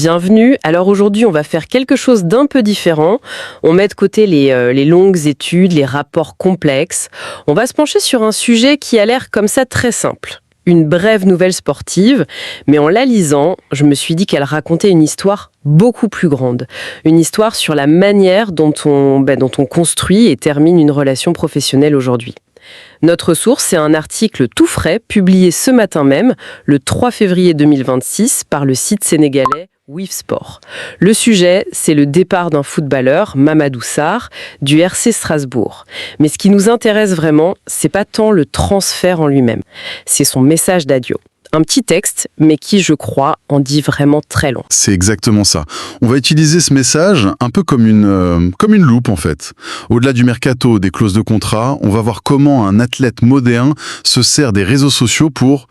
bienvenue. Alors aujourd'hui, on va faire quelque chose d'un peu différent. On met de côté les longues études, les rapports complexes. On va se pencher sur un sujet qui a l'air comme ça très simple. Une brève nouvelle sportive, mais en la lisant, je me suis dit qu'elle racontait une histoire beaucoup plus grande. Une histoire sur la manière dont on construit et termine une relation professionnelle aujourd'hui. Notre source, c'est un article tout frais, publié ce matin même, le 3 février 2026, par le site sénégalais Wivsport. Le sujet, c'est le départ d'un footballeur, Mamadou Sarr, du RC Strasbourg. Mais ce qui nous intéresse vraiment, c'est pas tant le transfert en lui-même, c'est son message d'adieu. Un petit texte, mais qui, je crois, en dit vraiment très long. C'est exactement ça. On va utiliser ce message un peu comme une loupe, en fait. Au-delà du mercato, des clauses de contrat, on va voir comment un athlète moderne se sert des réseaux sociaux pour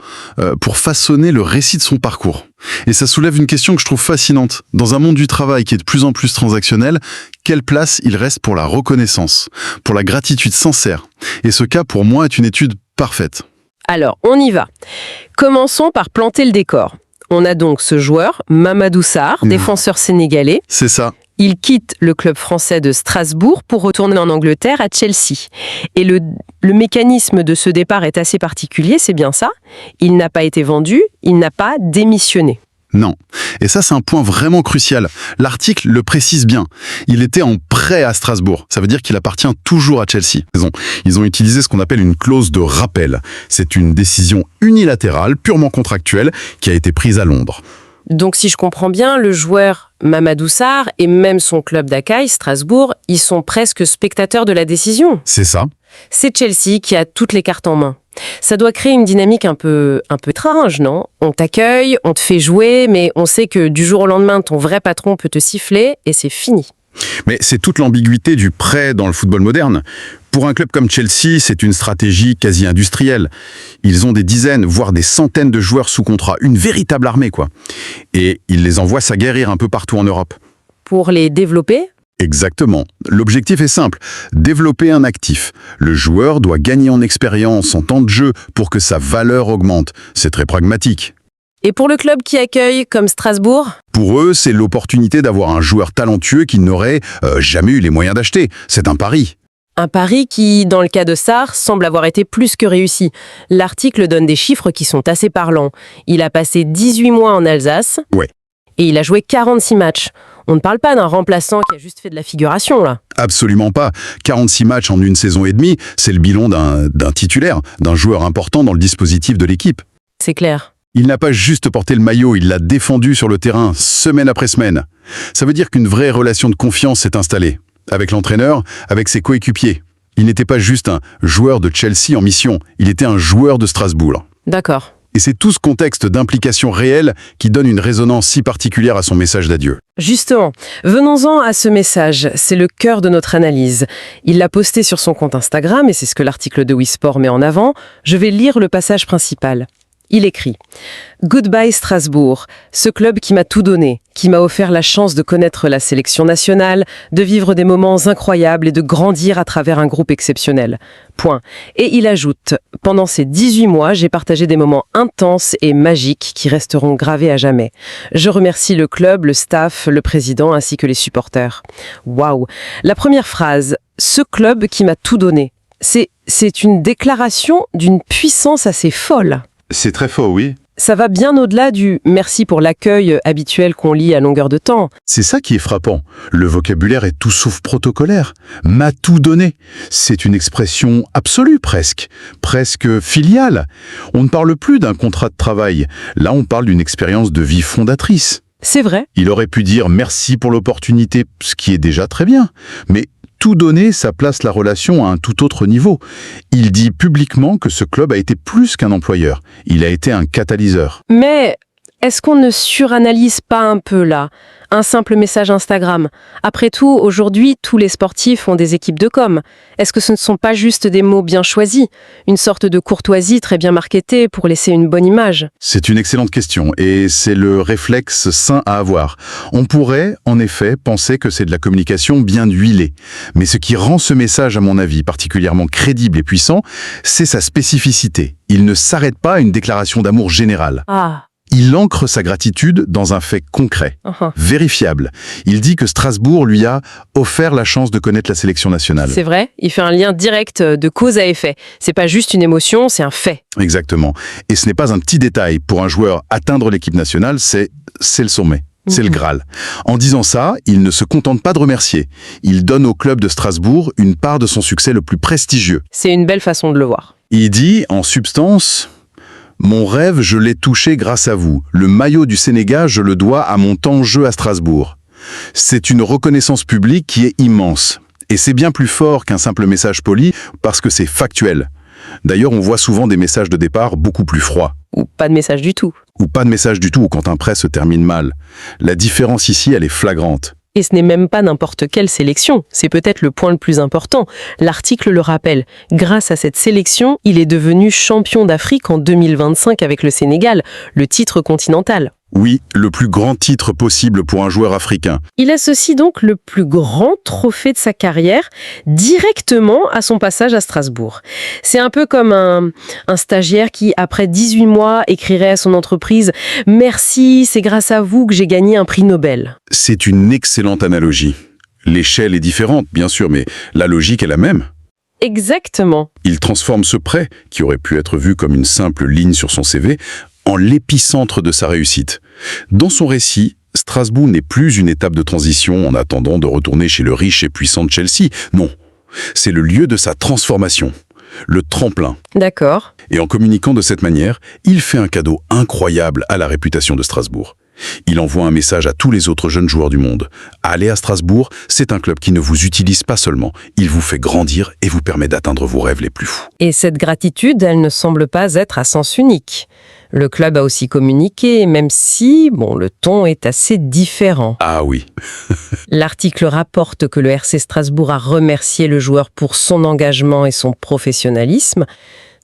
façonner le récit de son parcours. Et ça soulève une question que je trouve fascinante. Dans un monde du travail qui est de plus en plus transactionnel, quelle place il reste pour la reconnaissance, pour la gratitude sincère? Et ce cas, pour moi, est une étude parfaite. Alors, on y va. Commençons par planter le décor. On a donc ce joueur, Mamadou Sarr, défenseur sénégalais. C'est ça. Il quitte le club français de Strasbourg pour retourner en Angleterre à Chelsea. Et le mécanisme de ce départ est assez particulier, c'est bien ça. Il n'a pas été vendu, il n'a pas démissionné. Non. Et ça, c'est un point vraiment crucial. L'article le précise bien. Il était en prêt à Strasbourg. Ça veut dire qu'il appartient toujours à Chelsea. Ils ont utilisé ce qu'on appelle une clause de rappel. C'est une décision unilatérale, purement contractuelle, qui a été prise à Londres. Donc, si je comprends bien, le joueur Mamadou Sarr et même son club d'accueil, Strasbourg, ils sont presque spectateurs de la décision. C'est ça. C'est Chelsea qui a toutes les cartes en main. Ça doit créer une dynamique un peu étrange, non? On t'accueille, on te fait jouer, mais on sait que du jour au lendemain, ton vrai patron peut te siffler et c'est fini. Mais c'est toute l'ambiguïté du prêt dans le football moderne. Pour un club comme Chelsea, c'est une stratégie quasi industrielle. Ils ont des dizaines, voire des centaines de joueurs sous contrat, une véritable armée, quoi. Et ils les envoient s'aguerrir un peu partout en Europe. Pour les développer? Exactement. L'objectif est simple, développer un actif. Le joueur doit gagner en expérience, en temps de jeu, pour que sa valeur augmente. C'est très pragmatique. Et pour le club qui accueille, comme Strasbourg? Pour eux, c'est l'opportunité d'avoir un joueur talentueux qu'ils n'auraient jamais eu les moyens d'acheter. C'est un pari. Un pari qui, dans le cas de Sarr, semble avoir été plus que réussi. L'article donne des chiffres qui sont assez parlants. Il a passé 18 mois en Alsace. Ouais. Et il a joué 46 matchs. On ne parle pas d'un remplaçant qui a juste fait de la figuration, là. Absolument pas. 46 matchs en une saison et demie, c'est le bilan d'un titulaire, d'un joueur important dans le dispositif de l'équipe. C'est clair. Il n'a pas juste porté le maillot, il l'a défendu sur le terrain, semaine après semaine. Ça veut dire qu'une vraie relation de confiance s'est installée. Avec l'entraîneur, avec ses coéquipiers. Il n'était pas juste un joueur de Chelsea en mission, il était un joueur de Strasbourg. D'accord. Et c'est tout ce contexte d'implication réelle qui donne une résonance si particulière à son message d'adieu. Justement, venons-en à ce message. C'est le cœur de notre analyse. Il l'a posté sur son compte Instagram et c'est ce que l'article de Wivsport met en avant. Je vais lire le passage principal. Il écrit « Goodbye Strasbourg, ce club qui m'a tout donné, qui m'a offert la chance de connaître la sélection nationale, de vivre des moments incroyables et de grandir à travers un groupe exceptionnel. Point. » Et il ajoute « Pendant ces 18 mois, j'ai partagé des moments intenses et magiques qui resteront gravés à jamais. Je remercie le club, le staff, le président ainsi que les supporters. » Waouh! La première phrase « Ce club qui m'a tout donné », c'est une déclaration d'une puissance assez folle. C'est très fort, oui. Ça va bien au-delà du « merci pour l'accueil » habituel qu'on lit à longueur de temps. C'est ça qui est frappant. Le vocabulaire est tout sauf protocolaire. M'a tout donné. C'est une expression absolue presque filiale. On ne parle plus d'un contrat de travail. Là, on parle d'une expérience de vie fondatrice. C'est vrai. Il aurait pu dire merci pour l'opportunité, ce qui est déjà très bien. Mais tout donner, ça place la relation à un tout autre niveau. Il dit publiquement que ce club a été plus qu'un employeur. Il a été un catalyseur. Mais est-ce qu'on ne suranalyse pas un peu là? Un simple message Instagram. Après tout, aujourd'hui, tous les sportifs ont des équipes de com. Est-ce que ce ne sont pas juste des mots bien choisis? Une sorte de courtoisie très bien marketée pour laisser une bonne image? C'est une excellente question et c'est le réflexe sain à avoir. On pourrait, en effet, penser que c'est de la communication bien huilée. Mais ce qui rend ce message, à mon avis, particulièrement crédible et puissant, c'est sa spécificité. Il ne s'arrête pas à une déclaration d'amour générale. Ah. Il ancre sa gratitude dans un fait concret, vérifiable. Il dit que Strasbourg lui a offert la chance de connaître la sélection nationale. C'est vrai, il fait un lien direct de cause à effet. C'est pas juste une émotion, c'est un fait. Exactement. Et ce n'est pas un petit détail. Pour un joueur, atteindre l'équipe nationale, c'est le sommet. C'est le Graal. En disant ça, il ne se contente pas de remercier. Il donne au club de Strasbourg une part de son succès le plus prestigieux. C'est une belle façon de le voir. Il dit, en substance, « Mon rêve, je l'ai touché grâce à vous. Le maillot du Sénégal, je le dois à mon temps de jeu à Strasbourg. C'est une reconnaissance publique qui est immense. Et c'est bien plus fort qu'un simple message poli parce que c'est factuel. D'ailleurs, on voit souvent des messages de départ beaucoup plus froids. Ou pas de message du tout. Ou pas de message du tout, ou quand un prêt se termine mal. La différence ici, elle est flagrante. Et ce n'est même pas n'importe quelle sélection, c'est peut-être le point le plus important. L'article le rappelle. Grâce à cette sélection, il est devenu champion d'Afrique en 2025 avec le Sénégal, le titre continental. Oui, le plus grand titre possible pour un joueur africain. Il associe donc le plus grand trophée de sa carrière directement à son passage à Strasbourg. C'est un peu comme un stagiaire qui, après 18 mois, écrirait à son entreprise « Merci, c'est grâce à vous que j'ai gagné un prix Nobel ». C'est une excellente analogie. L'échelle est différente, bien sûr, mais la logique est la même. Exactement. Il transforme ce prêt, qui aurait pu être vu comme une simple ligne sur son CV, en l'épicentre de sa réussite. Dans son récit, Strasbourg n'est plus une étape de transition en attendant de retourner chez le riche et puissant de Chelsea. Non, c'est le lieu de sa transformation, le tremplin. D'accord. Et en communiquant de cette manière, il fait un cadeau incroyable à la réputation de Strasbourg. Il envoie un message à tous les autres jeunes joueurs du monde. Aller à Strasbourg, c'est un club qui ne vous utilise pas seulement, il vous fait grandir et vous permet d'atteindre vos rêves les plus fous. Et cette gratitude, elle ne semble pas être à sens unique. Le club a aussi communiqué, même si, le ton est assez différent. Ah oui. L'article rapporte que le RC Strasbourg a remercié le joueur pour son engagement et son professionnalisme.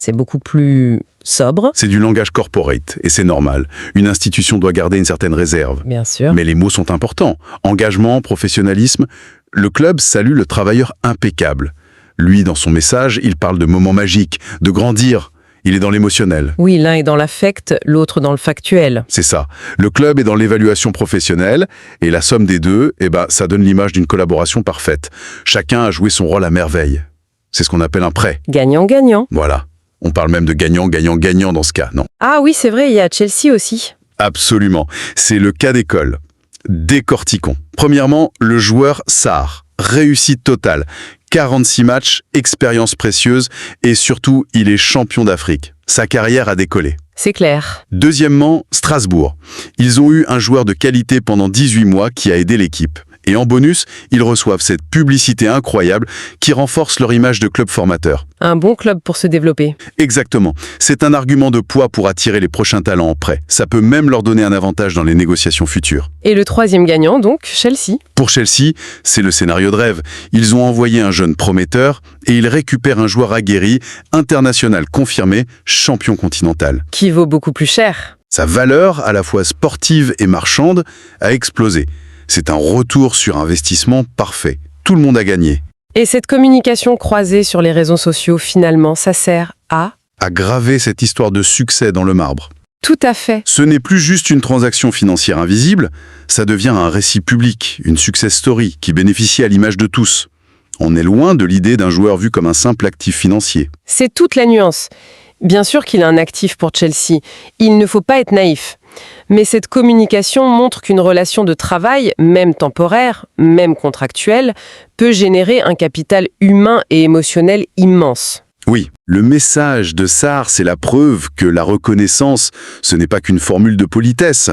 C'est beaucoup plus sobre. C'est du langage corporate, et c'est normal. Une institution doit garder une certaine réserve. Bien sûr. Mais les mots sont importants. Engagement, professionnalisme. Le club salue le travailleur impeccable. Lui, dans son message, il parle de moments magiques, de grandir. Il est dans l'émotionnel. Oui, l'un est dans l'affect, l'autre dans le factuel. C'est ça. Le club est dans l'évaluation professionnelle, et la somme des deux, ça donne l'image d'une collaboration parfaite. Chacun a joué son rôle à merveille. C'est ce qu'on appelle un prêt. Gagnant-gagnant. Voilà. On parle même de gagnant-gagnant-gagnant dans ce cas, non? Ah oui, c'est vrai, il y a Chelsea aussi. Absolument. C'est le cas d'école. Décortiquons. Premièrement, le joueur Sarr. Réussite totale. 46 matchs, expérience précieuse, et surtout, il est champion d'Afrique. Sa carrière a décollé. C'est clair. Deuxièmement, Strasbourg. Ils ont eu un joueur de qualité pendant 18 mois qui a aidé l'équipe. Et en bonus, ils reçoivent cette publicité incroyable qui renforce leur image de club formateur. Un bon club pour se développer. Exactement. C'est un argument de poids pour attirer les prochains talents en prêt. Ça peut même leur donner un avantage dans les négociations futures. Et le troisième gagnant, donc, Chelsea. Pour Chelsea, c'est le scénario de rêve. Ils ont envoyé un jeune prometteur et ils récupèrent un joueur aguerri, international confirmé, champion continental. Qui vaut beaucoup plus cher. Sa valeur, à la fois sportive et marchande, a explosé. C'est un retour sur investissement parfait. Tout le monde a gagné. Et cette communication croisée sur les réseaux sociaux, finalement, ça sert à graver cette histoire de succès dans le marbre. Tout à fait. Ce n'est plus juste une transaction financière invisible, ça devient un récit public, une success story qui bénéficie à l'image de tous. On est loin de l'idée d'un joueur vu comme un simple actif financier. C'est toute la nuance. Bien sûr qu'il est un actif pour Chelsea. Il ne faut pas être naïf. Mais cette communication montre qu'une relation de travail, même temporaire, même contractuelle, peut générer un capital humain et émotionnel immense. Oui, le message de Sarr, c'est la preuve que la reconnaissance, ce n'est pas qu'une formule de politesse.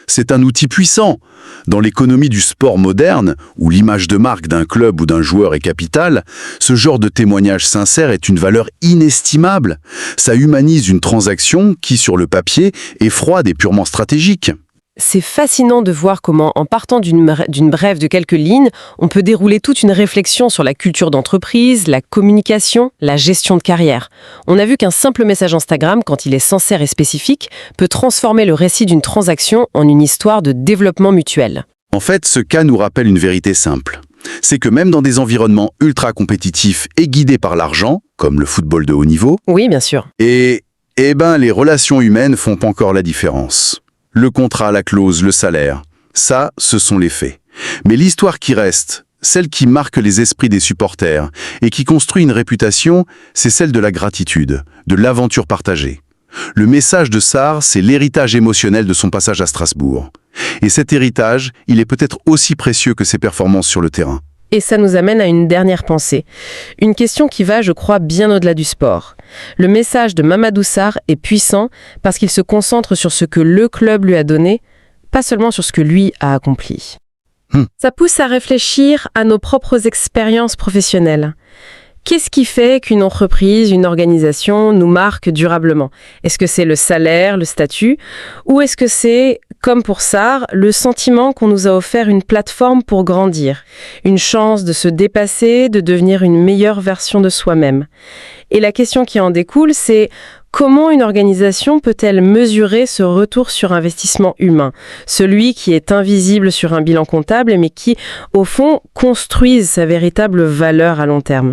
C'est un outil puissant. Dans l'économie du sport moderne, où l'image de marque d'un club ou d'un joueur est capitale, ce genre de témoignage sincère est une valeur inestimable. Ça humanise une transaction qui, sur le papier, est froide et purement stratégique. C'est fascinant de voir comment, en partant d'une brève de quelques lignes, on peut dérouler toute une réflexion sur la culture d'entreprise, la communication, la gestion de carrière. On a vu qu'un simple message Instagram, quand il est sincère et spécifique, peut transformer le récit d'une transaction en une histoire de développement mutuel. En fait, ce cas nous rappelle une vérité simple. C'est que même dans des environnements ultra compétitifs et guidés par l'argent, comme le football de haut niveau, oui, bien sûr. les relations humaines font encore la différence. Le contrat, la clause, le salaire. Ça, ce sont les faits. Mais l'histoire qui reste, celle qui marque les esprits des supporters et qui construit une réputation, c'est celle de la gratitude, de l'aventure partagée. Le message de Sarr, c'est l'héritage émotionnel de son passage à Strasbourg. Et cet héritage, il est peut-être aussi précieux que ses performances sur le terrain. Et ça nous amène à une dernière pensée. Une question qui va, je crois, bien au-delà du sport. Le message de Mamadou Sarr est puissant parce qu'il se concentre sur ce que le club lui a donné, pas seulement sur ce que lui a accompli. Ça pousse à réfléchir à nos propres expériences professionnelles. Qu'est-ce qui fait qu'une entreprise, une organisation nous marque durablement? Est-ce que c'est le salaire, le statut? Ou est-ce que c'est, comme pour Sarr, le sentiment qu'on nous a offert une plateforme pour grandir, une chance de se dépasser, de devenir une meilleure version de soi-même? Et la question qui en découle, c'est comment une organisation peut-elle mesurer ce retour sur investissement humain, celui qui est invisible sur un bilan comptable mais qui, au fond, construise sa véritable valeur à long terme?